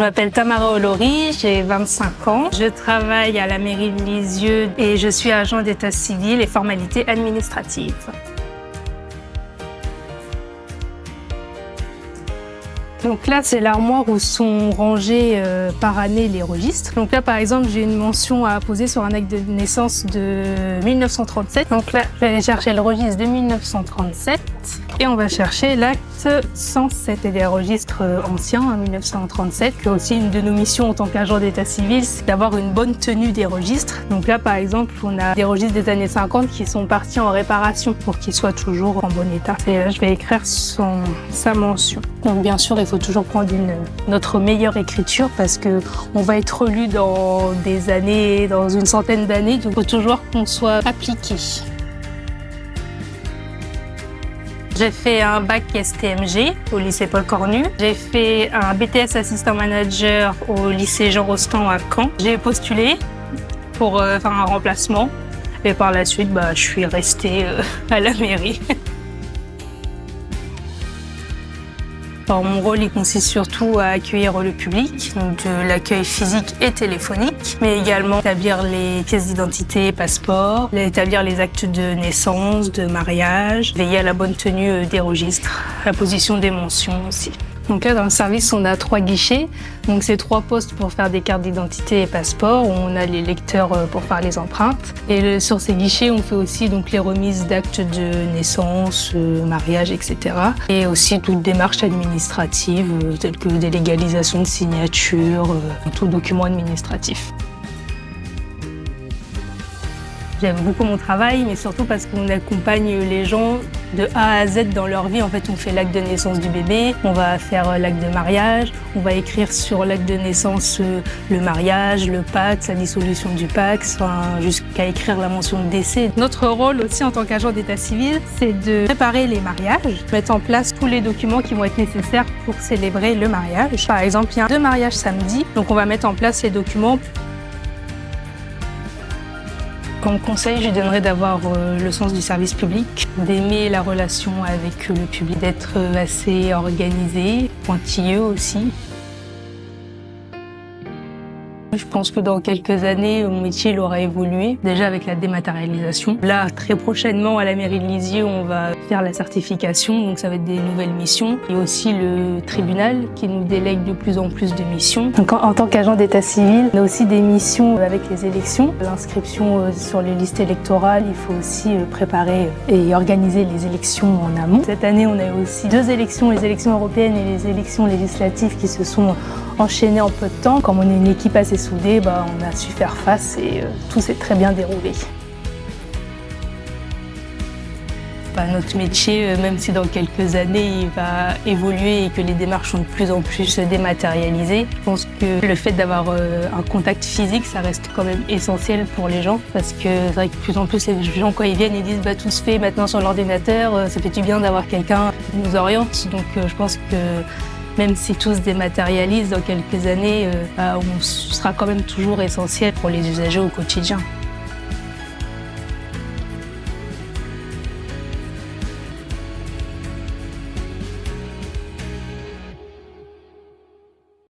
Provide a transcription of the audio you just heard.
Je m'appelle Tamara Olori, j'ai 25 ans. Je travaille à la mairie de Lisieux et je suis agent d'état civil et formalités administratives. Donc là, c'est l'armoire où sont rangés par année les registres. Donc là, par exemple, j'ai une mention à apposer sur un acte de naissance de 1937. Donc là, je vais aller chercher le registre de 1937 et on va chercher l'acte 107 et des registres anciens, en 1937. Puis aussi, une de nos missions en tant qu'agent d'état civil, c'est d'avoir une bonne tenue des registres. Donc là, par exemple, on a des registres des années 50 qui sont partis en réparation pour qu'ils soient toujours en bon état. Et là, je vais écrire sa mention. Donc bien sûr, il faut toujours prendre notre meilleure écriture parce que on va être relu dans des années, dans une centaine d'années. Donc il faut toujours qu'on soit appliqué. J'ai fait un bac STMG au lycée Paul Cornu. J'ai fait un BTS assistant manager au lycée Jean Rostand à Caen. J'ai postulé pour faire un remplacement et par la suite, je suis restée à la mairie. Alors, mon rôle il consiste surtout à accueillir le public, donc de l'accueil physique et téléphonique, mais également établir les pièces d'identité et passeports, établir les actes de naissance, de mariage, veiller à la bonne tenue des registres, la position des mentions aussi. Donc là, dans le service, on a 3 guichets. Donc c'est 3 postes pour faire des cartes d'identité et passeports. On a les lecteurs pour faire les empreintes. Et sur ces guichets, on fait aussi donc les remises d'actes de naissance, mariage, etc. Et aussi toute démarche administrative, telle que des légalisations de signature, tout document administratif. J'aime beaucoup mon travail, mais surtout parce qu'on accompagne les gens de A à Z dans leur vie. En fait, on fait l'acte de naissance du bébé, on va faire l'acte de mariage, on va écrire sur l'acte de naissance le mariage, le PACS, la dissolution du PACS, jusqu'à écrire la mention de décès. Notre rôle aussi en tant qu'agent d'état civil, c'est de préparer les mariages, mettre en place tous les documents qui vont être nécessaires pour célébrer le mariage. Par exemple, il y a 2 mariages samedi, donc on va mettre en place les documents. Comme conseil, je donnerais d'avoir le sens du service public, d'aimer la relation avec le public, d'être assez organisé, pointilleux aussi. Je pense que dans quelques années, mon métier aura évolué, déjà avec la dématérialisation. Là, très prochainement, à la mairie de Lisieux, on va faire la certification, donc ça va être des nouvelles missions. Et aussi le tribunal qui nous délègue de plus en plus de missions. Donc, en tant qu'agent d'état civil, on a aussi des missions avec les élections. L'inscription sur les listes électorales, il faut aussi préparer et organiser les élections en amont. Cette année, on a aussi 2 élections, les élections européennes et les élections législatives qui se sont enchaînées en peu de temps. Comme on est une équipe assez soudée, on a su faire face et tout s'est très bien déroulé. Notre métier, même si dans quelques années il va évoluer et que les démarches sont de plus en plus dématérialisées, je pense que le fait d'avoir un contact physique, ça reste quand même essentiel pour les gens parce que c'est vrai que de plus en plus les gens quand ils viennent ils disent tout se fait maintenant sur l'ordinateur, ça fait du bien d'avoir quelqu'un qui nous oriente. Donc je pense que même si tout se dématérialise dans quelques années, on sera quand même toujours essentiel pour les usagers au quotidien.